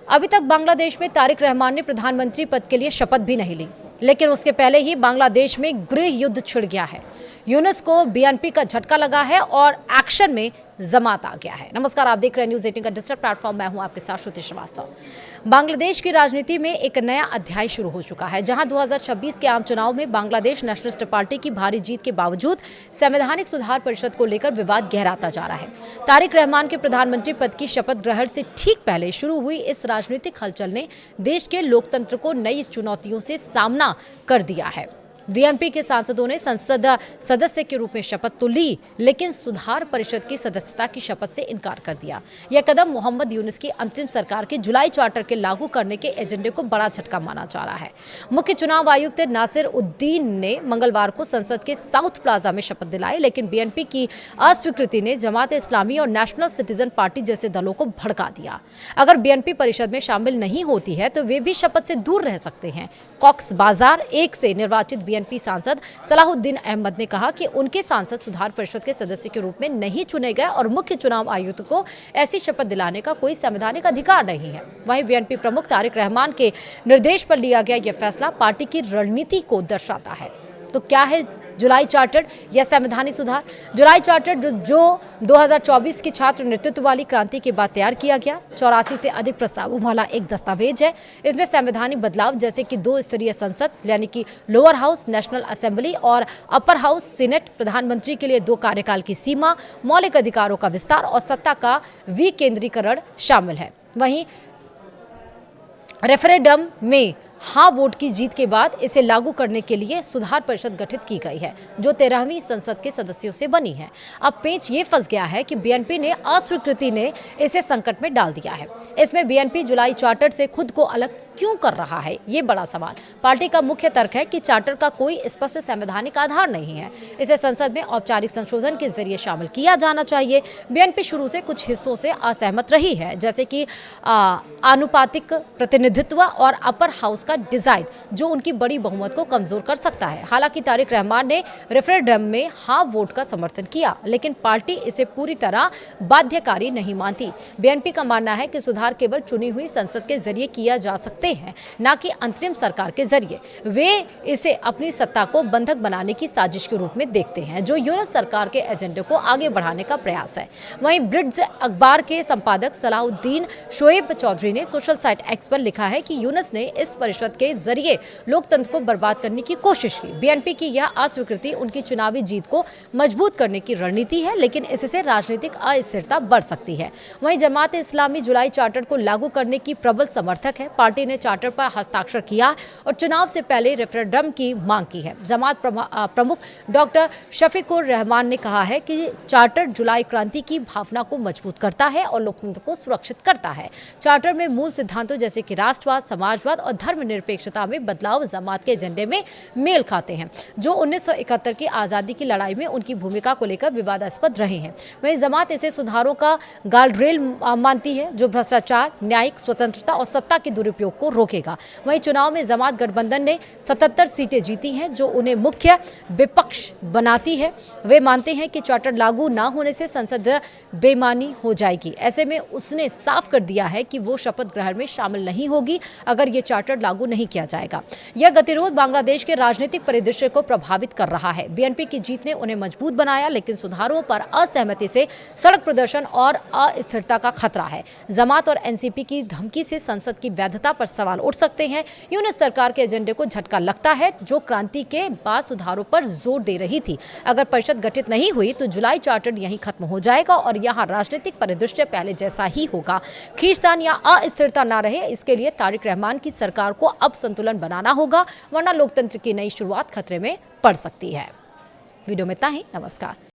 अभी तक बांग्लादेश में तारिक रहमान ने प्रधानमंत्री पद के लिए शपथ भी नहीं ली, लेकिन उसके पहले ही बांग्लादेश में गृह युद्ध छिड़ गया है। यूनुस को बीएनपी का झटका लगा है और एक्शन में जमात आ गया है। नमस्कार, आप देख रहे हैं न्यूज़ 18 का डिजिटल प्लेटफॉर्म। मैं हूं आपके साथ श्रुति श्रीवास्तव। बांग्लादेश की राजनीति में एक नया अध्याय शुरू हो चुका है, जहां 2026 के आम चुनाव में बांग्लादेश नेशनलिस्ट पार्टी की भारी जीत के बावजूद संवैधानिक सुधार परिषद को लेकर विवाद गहराता जा रहा है। तारिक रहमान के प्रधानमंत्री पद की शपथ ग्रहण से ठीक पहले शुरू हुई इस राजनीतिक हलचल ने देश के लोकतंत्र को नई चुनौतियों से सामना कर दिया है। बीएनपी के सांसदों ने संसद सदस्य के रूप में शपथ तो ली, लेकिन सुधार परिषद की सदस्यता की शपथ से इनकार कर दिया। यह कदम मोहम्मद यूनुस की अंतरिम सरकार के जुलाई चार्टर के लागू करने के एजेंडे को बड़ा झटका माना जा रहा है। मुख्य चुनाव आयुक्त नासिर उद्दीन ने मंगलवार को संसद के साउथ प्लाजा में शपथ दिलाई, लेकिन बीएनपी की अस्वीकृति ने जमात इस्लामी और नेशनल सिटीजन पार्टी जैसे दलों को भड़का दिया। अगर बीएनपी परिषद में शामिल नहीं होती है तो वे भी शपथ से दूर रह सकते हैं। कॉक्स बाजार 1 से निर्वाचित बीएनपी सांसद सलाहुद्दीन अहमद ने कहा कि उनके सांसद सुधार परिषद के सदस्य के रूप में नहीं चुने गए और मुख्य चुनाव आयुक्त को ऐसी शपथ दिलाने का कोई संवैधानिक अधिकार नहीं है। वहीं बीएनपी प्रमुख तारिक रहमान के निर्देश पर लिया गया यह फैसला पार्टी की रणनीति को दर्शाता है। तो क्या है जुलाई चार्टर या संवैधानिक सुधार? जुलाई चार्टर जो 2024 की छात्र नेतृत्व वाली क्रांति के बाद तैयार किया गया 84 से अधिक प्रस्तावों वाला एक दस्तावेज है। इसमें संवैधानिक बदलाव जैसे कि 2 स्तरीय संसद यानी कि लोअर हाउस नेशनल असेंबली और अपर हाउस सीनेट, प्रधानमंत्री के लिए 2 कार्यकाल की सीमा, मौलिक अधिकारों का विस्तार और सत्ता का विकेंद्रीकरण शामिल है। वहीं रेफरेंडम में हाँ वोट की जीत के बाद इसे लागू करने के लिए सुधार परिषद गठित की गई है, जो 13वीं संसद के सदस्यों से बनी है। अब पेच ये फंस गया है कि बीएनपी ने अस्वीकृति ने इसे संकट में डाल दिया है। इसमें बीएनपी जुलाई चार्टर से खुद को अलग क्यों कर रहा है, ये बड़ा सवाल। पार्टी का मुख्य तर्क है कि चार्टर का कोई स्पष्ट संवैधानिक आधार नहीं है, इसे संसद में औपचारिक संशोधन के जरिए शामिल किया जाना चाहिए। बीएनपी शुरू से कुछ हिस्सों से असहमत रही है, जैसे कि आनुपातिक प्रतिनिधित्व और अपर हाउस का डिजाइन, जो उनकी बड़ी बहुमत को कमजोर कर सकता है। हालांकि तारिक रहमान ने रेफरेंडम में हाँ वोट का समर्थन किया, लेकिन पार्टी इसे पूरी तरह बाध्यकारी नहीं मानती। बीएनपी का मानना है कि सुधार केवल चुनी हुई संसद के जरिए किया जा सकते हैं, ना कि अंतरिम सरकार के जरिए। वे इसे अपनी सत्ता को बंधक बनाने की साजिश के रूप में देखते हैं, जो यूनुस सरकार के एजेंडे को आगे बढ़ाने का प्रयास है। वहीं ब्रिड्स अखबार के संपादक सलाहुद्दीन शोएब चौधरी ने सोशल साइट एक्स पर लिखा है कि यूनुस ने इस परिषद के जरिए लोकतंत्र को बर्बाद करने की कोशिश की। बीएनपी की यह अस्वीकृति उनकी चुनावी जीत को मजबूत करने की रणनीति है, लेकिन इससे राजनीतिक अस्थिरता बढ़ सकती है। वहीं जमात इस्लामी जुलाई चार्टर को लागू करने की प्रबल समर्थक है। पार्टी ने चार्टर पर हस्ताक्षर किया और चुनाव से पहले रेफरेंडम की मांग की है। जमात प्रमुख डॉक्टर शफीकुर रहमान ने कहा है कि चार्टर जुलाई क्रांति की भावना को मजबूत करता है और लोकतंत्र को सुरक्षित करता है। चार्टर में मूल सिद्धांतों जैसे कि राष्ट्रवाद, समाजवाद और धर्मनिरपेक्षता में बदलाव जमात के एजेंडे में मेल खाते हैं, जो 1971 की आज़ादी की लड़ाई में उनकी भूमिका को लेकर विवादास्पद रहे हैं। वहीं जमात इसे सुधारों का गार्डरेल मानती है, जो भ्रष्टाचार, न्यायिक स्वतंत्रता और सत्ता के दुरुपयोग को रोकेगा। वहीं चुनाव में जमात गठबंधन ने 77 सीटें जीती हैं, जो उन्हें मुख्य विपक्ष बनाती है। वे मानते हैं कि चार्टर लागू ना होने से संसद बेमानी हो जाएगी। ऐसे में उसने साफ कर दिया है कि वो शपथ ग्रहण में शामिल नहीं होगी अगर ये चार्टर लागू नहीं किया जाएगा। यह गतिरोध बांग्लादेश के राजनीतिक परिदृश्य को प्रभावित कर रहा है। बीएनपी की जीत ने उन्हें मजबूत बनाया, लेकिन सुधारों पर असहमति से सड़क प्रदर्शन और अस्थिरता का खतरा है। जमात और एनसीपी की धमकी से संसद की वैधता पर सवाल उठ सकते हैं। यूनुस सरकार के एजेंडे को झटका लगता है, जो क्रांति के बाद सुधारों पर जोर दे रही थी। अगर परिषद गठित नहीं हुई तो जुलाई चार्टर यहीं खत्म हो जाएगा और यहाँ राजनीतिक परिदृश्य पहले जैसा ही होगा। खींचतान या अस्थिरता ना रहे, इसके लिए तारिक रहमान की सरकार को अब संतुलन बनाना होगा, वरना लोकतंत्र की नई शुरुआत खतरे में पड़ सकती है। वीडियो में इतना ही। नमस्कार।